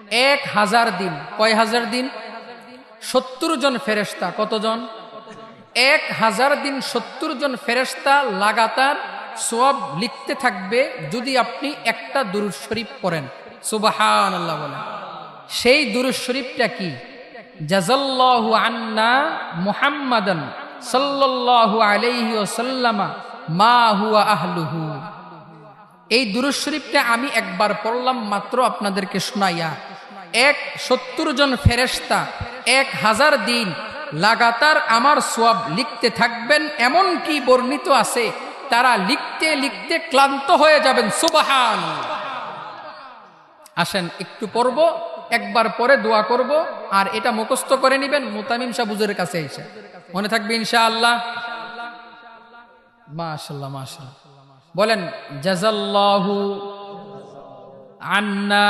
1000 দিন। কয় হাজার দিন? 70 জন ফেরেশতা। কতজন? 1000 দিন 70 জন ফেরেশতা লাগাতার সওয়াব লিখতে থাকবে যদি আপনি একটা দুরূদ শরীফ পড়েন। সুবহানাল্লাহ বলেন। সেই দুরূদ শরীফটা কি? জাযাল্লাহু আন্না মুহাম্মাদান সাল্লাল্লাহু আলাইহি ওয়াসাল্লামা মা হুয়া আহলুহু। এই দুরূদ শরীফটা আমি একবার পড়লাম মাত্র, আপনাদেরকে শোনাইয়া 70 জন ফেরেশতা 1000 দিন লাগাতার আমার সওয়াব লিখতে থাকবেন। এমন কি বর্ণিত আছে তারা লিখতে লিখতে ক্লান্ত হয়ে যাবেন। সুবহানাল্লাহ। আসেন একটু পড়ব, একবার পরে দোয়া করব, আর এটা মুখস্থ করে নেবেন মুতামিম শাহ হুজুরের কাছে এসে। মনে থাকবে ইনশাআল্লাহ। মাশাআল্লাহ মাশাআল্লাহ। বলেন জাযাল্লাহু আন্না